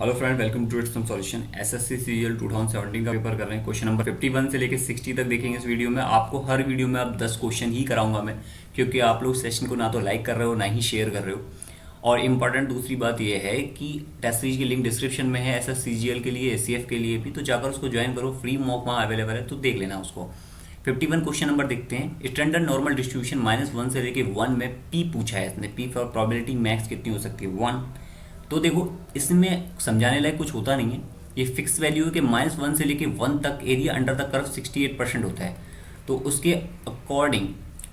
Hello friend, welcome to it's some solution. SSC CGL 2017 का paper कर रहे हैं। क्वेश्चन नंबर 51 से लेकर 60 तक देखेंगे इस वीडियो में। आपको हर वीडियो में अब 10 क्वेश्चन ही कराऊंगा मैं, क्योंकि आप लोग सेशन को ना तो लाइक कर रहे हो ना ही शेयर कर रहे हो। और इम्पॉर्टेंट दूसरी बात यह है कि टेस्ट सीरीज की लिंक डिस्क्रिप्शन में है, एसएस सीजीएल के लिए, एसीएफ के लिए भी, तो जाकर उसको ज्वाइन करो। फ्री मॉक वहाँ अवेलेबल है, तो देख लेना उसको। 51 क्वेश्चन नंबर देखते हैं। स्टैंडर्ड नॉर्मल डिस्ट्रीब्यूशन -1 से लेकर 1 में पी पूछा है इसने। पी फॉर प्रोबेबिलिटी मैक्स कितनी हो सकती है? 1। तो देखो, इसमें समझाने लायक कुछ होता नहीं है। ये फिक्स वैल्यू है कि -1 से लेके 1 तक एरिया अंडर द कर्व 68% होता है। तो उसके अकॉर्डिंग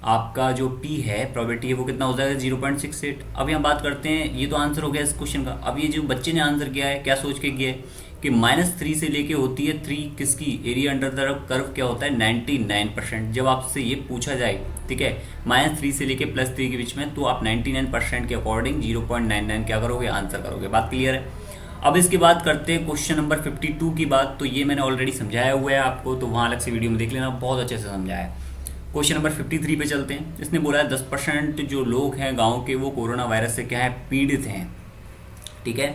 आपका जो पी है, प्रोबेबिलिटी है, वो कितना हो जाएगा? 0.68। अब यहाँ बात करते हैं, ये तो आंसर हो गया इस क्वेश्चन का। अब ये जो बच्चे ने आंसर किया है, क्या सोच के किया है कि -3 से लेके होती है 3 किसकी? एरिया अंडर द कर्व क्या होता है? 99%। जब आपसे ये पूछा जाए, ठीक है, -3 से लेके +3 के बीच में, तो आप 99% के अकॉर्डिंग 0.99 क्या करोगे? आंसर करोगे। बात क्लियर है? अब इसके बाद करते हैं क्वेश्चन नंबर 52 की बात। तो ये मैंने ऑलरेडी समझाया हुआ है आपको, तो वहाँ अलग से वीडियो में देख लेना, बहुत अच्छे से समझाया है। क्वेश्चन नंबर 53 पे चलते हैं। इसने बोला है 10% जो लोग हैं गाँव के, वो कोरोना वायरस से क्या है? पीड़ित हैं। ठीक है,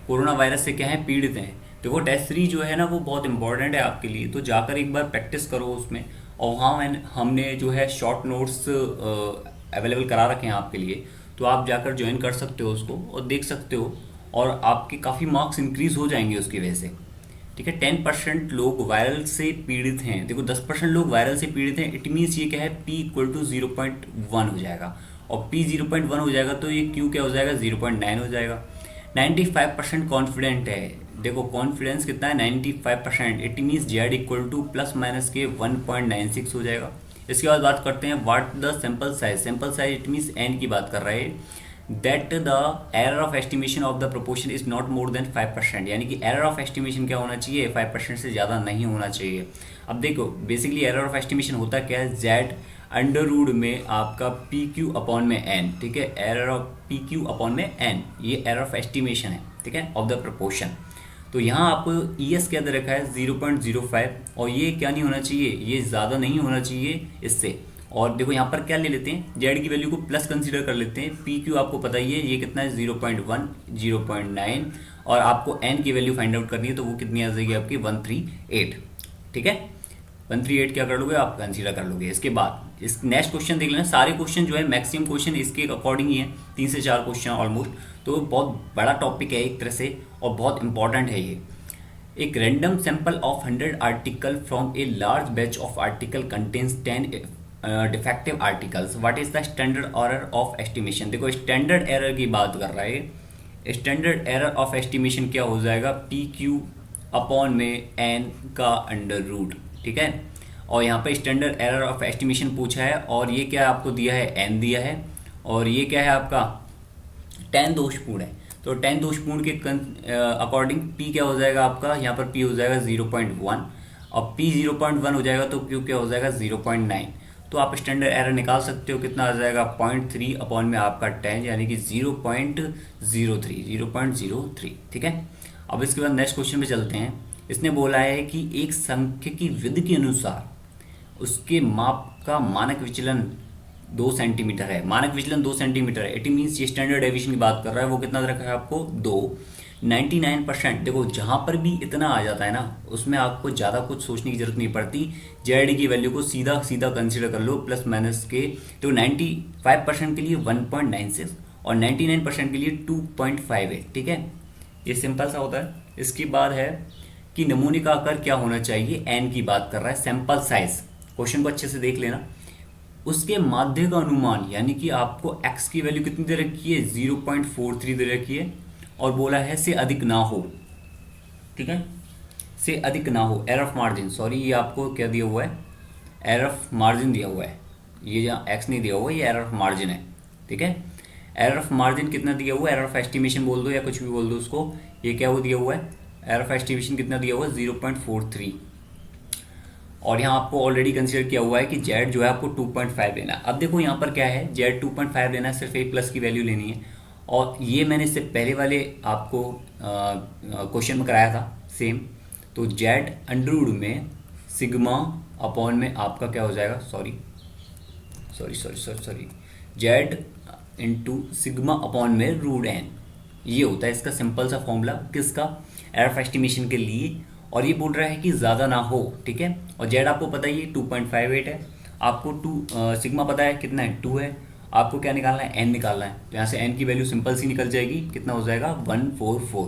कोरोना वायरस से क्या है? पीड़ित हैं। देखो, टेस्ट सीरीज जो है ना, वो बहुत इंपॉर्टेंट है आपके लिए, तो जाकर एक बार प्रैक्टिस करो उसमें। और वहाँ हमने जो है शॉर्ट नोट्स अवेलेबल करा रखे हैं आपके लिए, तो आप जाकर ज्वाइन कर सकते हो उसको और देख सकते हो, और आपके काफ़ी मार्क्स इंक्रीज हो जाएंगे उसकी वजह से। ठीक है, 10% लोग वायरल से पीड़ित हैं। देखो, 10% लोग वायरल से पीड़ित हैं, इट मीन्स ये क्या है? P = 0.1 हो जाएगा। और P 0.1 हो जाएगा तो ये Q क्या हो जाएगा? 0.9 हो जाएगा। 95% कॉन्फिडेंट है। देखो, कॉन्फिडेंस कितना है? 95%। इट मीन्स Z = ± के 1.96 हो जाएगा। इसके बाद बात करते हैं what the sample size. Sample size it means n की बात कर रहे हैं। That the error of estimation of the proportion is not more than 5%। यानी कि एरर ऑफ एस्टिमेशन क्या होना चाहिए? 5% से ज़्यादा नहीं होना चाहिए। अब देखो, बेसिकली एरर ऑफ एस्टिमेशन होता क्या है? Z अंडर रूट में आपका PQ/n। ठीक है, एरर ऑफ PQ/n, ये एरर ऑफ एस्टिमेशन है, ठीक है, ऑफ द प्रोपोर्शन। तो यहाँ आपको ES क्या दे रखा है? 0.05। और ये क्या नहीं होना चाहिए? ये ज़्यादा नहीं होना चाहिए इससे। और देखो, यहाँ पर क्या ले लेते हैं? Z की वैल्यू को प्लस कंसीडर कर लेते हैं। PQ आपको पता ही है, ये कितना है? 0.1, 0.9। और आपको n की वैल्यू फाइंड आउट करनी है, तो वो कितनी आ जाएगी आपकी? 138। ठीक है, 138 क्या कर लोगे आप? कंसीडर कर लोगे। इसके बाद इस नेक्स्ट क्वेश्चन देख लेना। सारे क्वेश्चन जो है, मैक्सिमम क्वेश्चन इसके अकॉर्डिंग ही है, 3 से 4 क्वेश्चन ऑलमोस्ट। तो बहुत बड़ा टॉपिक है एक तरह से, और बहुत इंपॉर्टेंट है ये। एक random sample of 100 article from a large batch of article contains 10 defective articles. What is the standard error of estimation? देखो, स्टैंडर्ड एरर की बात कर रहा है। स्टैंडर्ड एरर ऑफ एस्टिमेशन क्या हो जाएगा? PQ/n का अंडर रूट। ठीक है, और यहाँ पे स्टैंडर्ड एरर ऑफ एस्टिमेशन पूछा है, और ये क्या आपको दिया है? n दिया है। और ये क्या है आपका? 10 दोषपूर्ण है। तो 10 दोषपूर्ण के अकॉर्डिंग P क्या हो जाएगा आपका? यहाँ पर P हो जाएगा 0.1। और P 0.1 हो जाएगा तो Q क्या हो जाएगा? 0.9। तो आप स्टैंडर्ड एरर निकाल सकते हो, कितना आ जाएगा? 0.3 में आपका 10, यानी कि 0.03। ठीक है, अब इसके बाद नेक्स्ट क्वेश्चन पे चलते हैं। इसने बोला है कि एक सांख्यिकी विधि के अनुसार उसके माप का मानक विचलन 2 सेंटीमीटर है। मानक विचलन 2 सेंटीमीटर है, इट मीन्स ये स्टैंडर्ड डेविएशन की बात कर रहा है। वो कितना रखा है आपको? 2। 99%। देखो, जहाँ पर भी इतना आ जाता है ना, उसमें आपको ज़्यादा कुछ सोचने की जरूरत नहीं पड़ती। Z की वैल्यू को सीधा सीधा कंसीडर कर लो, प्लस माइनस के। तो 95% के लिए 1.96 और 99% के लिए 2.58। ठीक है, ये सिंपल सा होता है। इसके बाद है कि नमूने का आकार क्या होना चाहिए? n की बात कर रहा है। सैंपल साइज, क्वेश्चन को अच्छे से देख लेना। उसके माध्य का अनुमान, यानी कि आपको x की वैल्यू कितनी दे रखी है? 0.43 दे रखी है, और बोला है से अधिक ना हो। ठीक है, से अधिक ना हो। एरर ऑफ मार्जिन, सॉरी, ये आपको क्या दिया हुआ है? एरर ऑफ मार्जिन दिया हुआ है। ये जहाँ x नहीं दिया हुआ, ये एरर ऑफ मार्जिन है। ठीक है, एरर ऑफ मार्जिन कितना दिया हुआ है? एरर ऑफ एस्टिमेशन बोल दो या कुछ भी बोल दो उसको। ये क्या वो दिया हुआ है? एरर ऑफ एस्टिमेशन कितना दिया हुआ है? 0.43। और यहाँ आपको ऑलरेडी कंसीडर किया हुआ है कि Z जो है आपको 2.5 लेना है। अब देखो, यहाँ पर क्या है? Z 2.5 लेना है, सिर्फ a प्लस की वैल्यू लेनी है। और ये मैंने इससे पहले वाले आपको क्वेश्चन में कराया था सेम। तो Z अंडर रूट में सिग्मा/ में आपका क्या हो जाएगा? सॉरी, Z × सिग्मा/ में √n। ये होता है इसका सिंपल सा फॉर्मूला किसका, एरर ऑफ एस्टिमेशन के लिए। और ये बोल रहा है कि ज़्यादा ना हो, ठीक है। और जेड आपको पता ही है 2.58 है, आपको सिग्मा पता है कितना है 2 है, आपको क्या निकालना है एन निकालना है। तो यहाँ से एन की वैल्यू सिंपल सी निकल जाएगी, कितना हो जाएगा 144।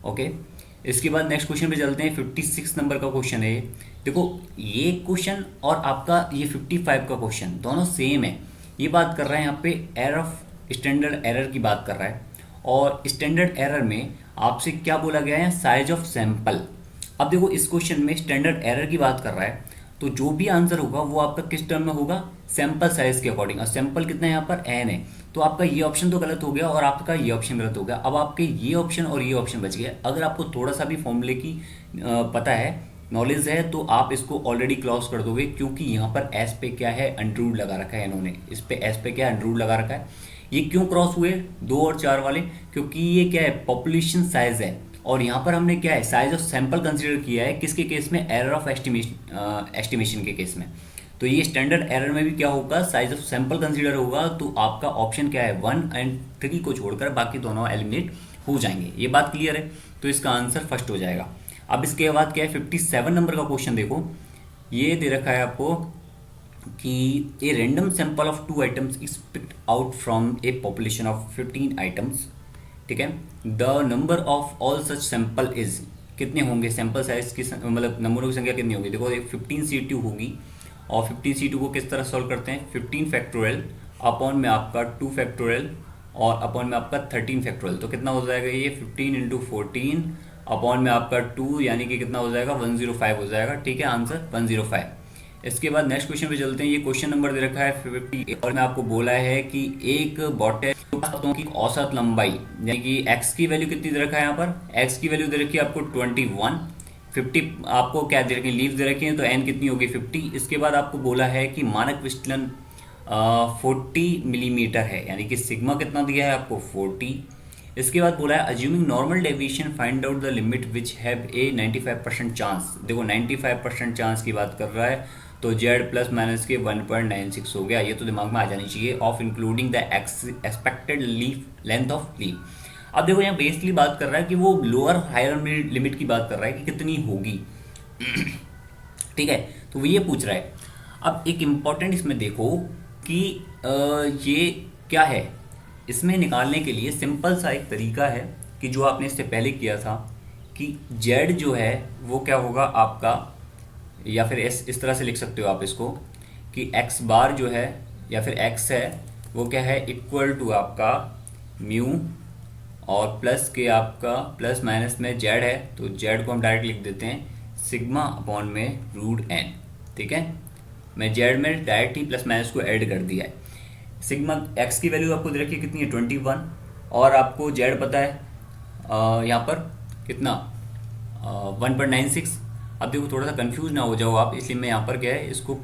ओके, इसके बाद नेक्स्ट क्वेश्चन पे चलते हैं। 56 नंबर का क्वेश्चन है ये। देखो ये क्वेश्चन और आपका ये 55 का क्वेश्चन दोनों सेम है। ये बात कर रहा है यहाँ पे एरर ऑफ स्टैंडर्ड एरर की बात कर रहा है, और स्टैंडर्ड एरर में आपसे क्या बोला गया है, साइज ऑफ सैंपल। अब देखो इस क्वेश्चन में स्टैंडर्ड एरर की बात कर रहा है, तो जो भी आंसर होगा वो आपका किस टर्म में होगा, सैंपल साइज के अकॉर्डिंग। और सैंपल कितना है यहाँ पर एन है, तो आपका ये ऑप्शन तो गलत हो गया और आपका ये ऑप्शन गलत हो गया। अब आपके ये ऑप्शन और ये ऑप्शन बच गया। अगर आपको थोड़ा सा भी फॉर्मूले की पता है, नॉलेज है, तो आप इसको ऑलरेडी क्लॉज कर दोगे, क्योंकि यहाँ पर एस पे क्या है अंडररूट लगा रखा है इन्होंने, इस पे एस पे क्या है अंडररूट लगा रखा है। ये क्यों क्रॉस हुए 2 और 4 वाले, क्योंकि ये क्या है पॉपुलेशन साइज है, और यहाँ पर हमने क्या है साइज ऑफ सैंपल कंसीडर किया है किसके केस में, एरर ऑफ एस्टिमेशन के केस में। तो ये स्टैंडर्ड एरर में भी क्या होगा, साइज ऑफ सैंपल कंसीडर होगा। तो आपका ऑप्शन क्या है 1 और 3 को छोड़कर बाकी दोनों एलिमिनेट हो जाएंगे। ये बात क्लियर है, तो इसका आंसर फर्स्ट हो जाएगा। अब इसके बाद क्या है 57 नंबर का क्वेश्चन देखो, ये दे रखा है आपको कि a random sample of 2 items is picked out from A population of 15 items, ठीक है। The number of all such sample is, कितने होंगे सैंपल साइज की मतलब नंबरों की संख्या कितनी होगी। देखो 15 C2 होगी, और 15 C2 को किस तरह सॉल्व करते हैं, 15 फैक्टोरियल अपॉन में आपका 2 फैक्टोरियल और अपॉन में आपका 13 फैक्टोरियल। तो कितना हो जाएगा ये 15 इंटू 14 अपॉन में आपका 2, यानी कि कितना हो जाएगा 105 हो जाएगा, ठीक है। आंसर 105। इसके बाद नेक्स्ट क्वेश्चन पे चलते हैं। ये क्वेश्चन नंबर दे रखा है 50 और मैं आपको बोला है कि एक बॉटल की औसत लंबाई, यानी कि x की वैल्यू कितनी दे रखा है, यहाँ पर x की वैल्यू दे रखी है आपको 21, 50 आपको क्या दे रखी है, लीव्स दे रखी है, तो n कितनी होगी 50। इसके बाद आपको बोला है कि मानक विचलन 40 मिलीमीटर है, यानी कि सिग्मा कितना दिया है आपको 40। इसके बाद बोला है assuming normal deviation find out the limit which have a 95% chance. देखो 95% चांस की बात कर रहा है, तो जेड प्लस माइनस के 1.96 हो गया। ये तो दिमाग में आ जानी चाहिए, of including the expected leaf length of leaf. अब देखो यहाँ बेसिकली बात कर रहा है कि वो लोअर हायर लिमिट की बात कर रहा है कि कितनी होगी ठीक है, तो वो ये पूछ रहा है। अब एक इम्पॉर्टेंट इसमें देखो कि ये क्या है, इसमें निकालने के लिए सिंपल सा एक तरीका है कि जो आपने इससे पहले किया था कि जेड जो है वो क्या होगा आपका, या फिर इस तरह से लिख सकते हो आप इसको कि एक्स बार जो है या फिर एक्स है वो क्या है इक्वल टू आपका म्यू और प्लस के आपका प्लस माइनस में जेड है, तो जेड को हम डायरेक्ट लिख देते हैं सिग्मा अपॉन में रूट एन, ठीक है। मैं जेड में डायरेक्ट ही प्लस माइनस को ऐड कर दिया है। सिग्मा एक्स की वैल्यू आपको दे रखी है कितनी है 21, और आपको जेड पता है यहाँ पर कितना 1.96। अब देखो थोड़ा सा कंफ्यूज ना हो जाओ आप, इसलिए मैं यहाँ पर क्या है इसको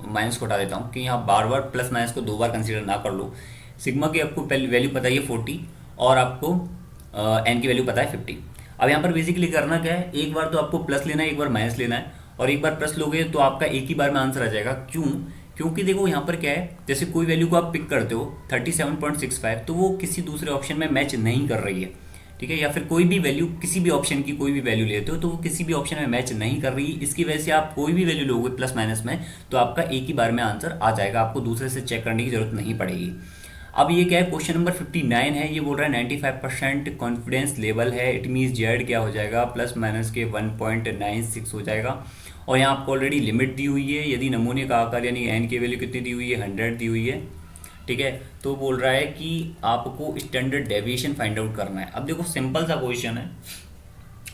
माइनस को हटा देता हूँ कि यहाँ बार बार प्लस माइनस को 2 बार कंसीडर ना कर लो। सिग्मा की आपको वैल्यू पता है 40 और आपको एन की वैल्यू पता है 50। अब यहाँ पर बेसिकली करना क्या है, एक बार तो आपको प्लस लेना है, एक बार माइनस लेना है, और एक बार प्लस लोगे तो आपका एक ही बार में आंसर आ जाएगा। क्यों, क्योंकि देखो यहाँ पर क्या है, जैसे कोई वैल्यू को आप पिक करते हो 37.65 तो वो किसी दूसरे ऑप्शन में मैच नहीं कर रही है, ठीक है। या फिर कोई भी वैल्यू किसी भी ऑप्शन की कोई भी वैल्यू लेते हो तो वो किसी भी ऑप्शन में मैच नहीं कर रही, इसकी वजह से आप कोई भी वैल्यू लोगे प्लस माइनस में तो आपका एक ही बार में आंसर आ जाएगा, आपको दूसरे से चेक करने की जरूरत नहीं पड़ेगी। अब ये क्या है, क्वेश्चन नंबर 59 है, ये बोल रहा है 95% कॉन्फिडेंस लेवल है, इट मीन्स जेड क्या हो जाएगा प्लस माइनस के 1.96 हो जाएगा। और यहाँ आपको ऑलरेडी लिमिट दी हुई है, यदि नमूने का आकार यानी एन की वैल्यू कितनी दी हुई है 100 दी हुई है, ठीक है। तो बोल रहा है कि आपको स्टैंडर्ड डेविएशन फाइंड आउट करना है। अब देखो सिंपल सा क्वेश्चन है,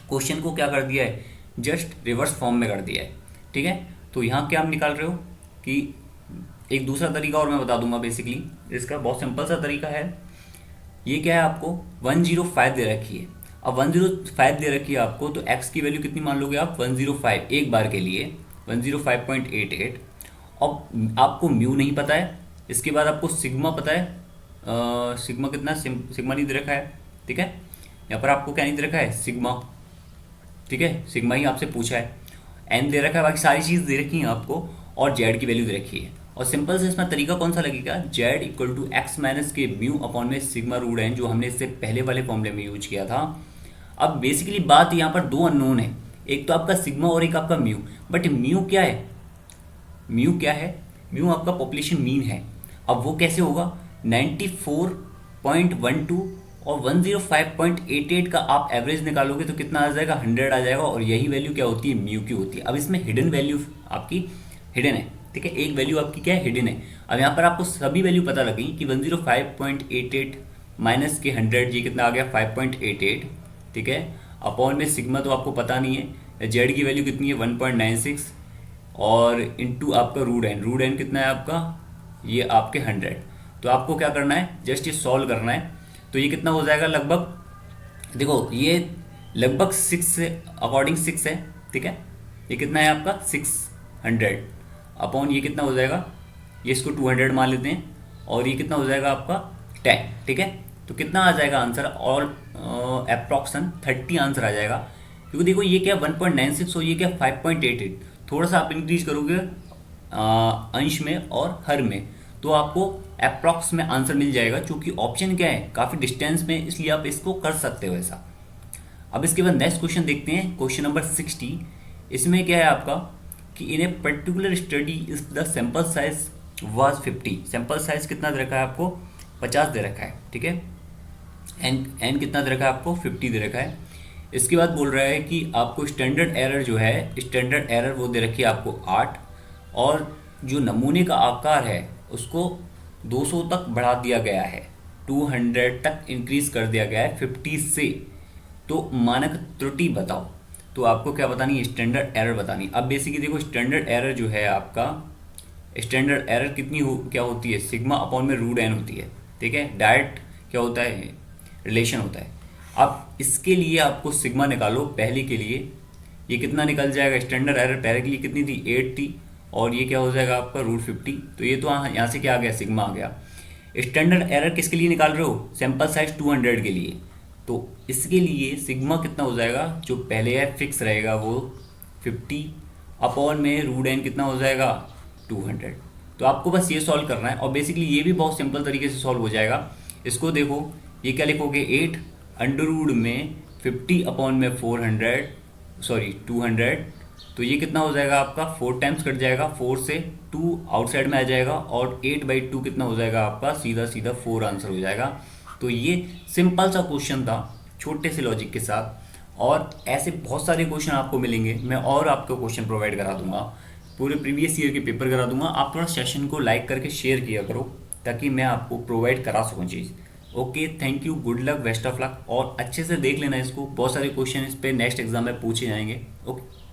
क्वेश्चन को क्या कर दिया है जस्ट रिवर्स फॉर्म में कर दिया है, ठीक है। तो यहाँ क्या आप निकाल रहे हो कि एक दूसरा तरीका और मैं बता दूंगा, बेसिकली इसका बहुत सिंपल सा तरीका है। ये क्या है आपको 105 दे रखी है, अब 105 दे रखी है आपको, तो x की वैल्यू कितनी मान लोगे आप 105 एक बार के लिए 105.88। अब आपको म्यू नहीं पता है, इसके बाद आपको सिग्मा पता है, सिग्मा कितना सिग्मा नहीं दे रखा है, ठीक है। यहाँ पर आपको क्या नहीं दे रखा है सिग्मा, ठीक है, सिग्मा ही आपसे पूछा है। एन दे रखा है, बाकी सारी चीज़ दे रखी है आपको, और जेड की वैल्यू दे रखी है। और सिंपल से इसमें तरीका कौन सा लगेगा, z equal to x minus के म्यू अपॉन में सिग्मा रूट एन, जो हमने इससे पहले वाले फॉर्मूले में यूज किया था। अब बेसिकली बात यहाँ पर दो अननोन है, एक तो आपका सिग्मा और एक आपका म्यू। बट म्यू क्या है, म्यू क्या है, म्यू आपका पॉपुलेशन मीन है। अब वो कैसे होगा, 94.12 और 105.88 का आप एवरेज निकालोगे तो कितना आ जाएगा, 100 आ जाएगा। और यही वैल्यू क्या होती है, म्यू की होती है। अब इसमें हिडन वैल्यू आपकी हिडन है, ठीक है, एक वैल्यू आपकी क्या है, हिडन है। अब यहाँ पर आपको सभी वैल्यू पता लगी कि 105.88 माइनस के 100, ये कितना आ गया 5.88, ठीक है। अपॉन में सिग्मा तो आपको पता नहीं है, जेड की वैल्यू कितनी है 1.96 और इनटू आपका रूट एन कितना है आपका, ये आपके 100। तो आपको क्या करना है, जस्ट ये सॉल्व करना है। तो ये कितना हो जाएगा, लगभग देखो ये लगभग 6 से अकॉर्डिंग 6 है, ठीक है। ये कितना है आपका 600 अपॉन ये कितना हो जाएगा, ये इसको 200 मान लेते हैं, और ये कितना हो जाएगा आपका 10, ठीक है। तो कितना आ जाएगा आंसर, ऑल अप्रॉक्सन 30 आंसर आ जाएगा। क्योंकि देखो ये क्या 1.96 और ये क्या 5.88, थोड़ा सा आप इंक्रीज करोगे अंश में और हर में, तो आपको अप्रॉक्स में आंसर मिल जाएगा। क्योंकि ऑप्शन क्या है, काफ़ी डिस्टेंस में, इसलिए आप इसको कर सकते हो ऐसा। अब इसके बाद नेक्स्ट क्वेश्चन देखते हैं, क्वेश्चन नंबर 60। इसमें क्या है आपका कि in a particular study if the sample size was 50, sample size कितना दे रखा है आपको, 50 दे रखा है, ठीक है। एन कितना दे रखा है आपको, 50 दे रखा है। इसके बाद बोल रहा है कि आपको स्टैंडर्ड एरर जो है, स्टैंडर्ड एरर वो दे रखी है आपको 8, और जो नमूने का आकार है उसको 200 तक बढ़ा दिया गया है, 200 तक इंक्रीज कर दिया गया है 50 से। तो मानक त्रुटि बताओ। तो आपको क्या बतानी है, स्टैंडर्ड एरर बतानी। अब बेसिकली देखो स्टैंडर्ड एरर जो है आपका, स्टैंडर्ड एरर कितनी क्या होती है, सिग्मा अपॉन में रूट एन होती है, ठीक है। डायरेक्ट क्या होता है, रिलेशन होता है। अब इसके लिए आपको सिग्मा निकालो, पहले के लिए ये कितना निकल जाएगा, स्टैंडर्ड एरर पहले के लिए कितनी थी 8 थी, और ये क्या हो जाएगा आपका √50। तो ये तो यहाँ से क्या आ गया, सिग्मा आ गया। स्टैंडर्ड एरर किसके लिए निकाल रहे हो, सैंपल साइज 200 के लिए। तो इसके लिए सिग्मा कितना हो जाएगा, जो पहले है फिक्स रहेगा वो 50 अपॉन में रूट एन कितना हो जाएगा 200। तो आपको बस ये सॉल्व करना है, और बेसिकली ये भी बहुत सिंपल तरीके से सॉल्व हो जाएगा। इसको देखो, ये क्या लिखोगे, 8 अंडर रूट में 50 अपॉन में 200, तो ये कितना हो जाएगा आपका 4 टाइम्स कट जाएगा, 4 से 2 आउटसाइड में आ जाएगा, और 8/2 कितना हो जाएगा आपका, सीधा सीधा 4 आंसर हो जाएगा। तो ये सिंपल सा क्वेश्चन था, छोटे से लॉजिक के साथ। और ऐसे बहुत सारे क्वेश्चन आपको मिलेंगे, मैं और आपको क्वेश्चन प्रोवाइड करा दूंगा, पूरे प्रीवियस ईयर के पेपर करा दूंगा। आप थोड़ा सेशन को लाइक करके शेयर किया करो, ताकि मैं आपको प्रोवाइड करा सकूँ चीज़। Okay, thank you, good luck, best of luck, और अच्छे से देख लेना इसको, बहुत सारे क्वेश्चन इस पर नेक्स्ट एग्जाम में पूछे जाएंगे। ओके।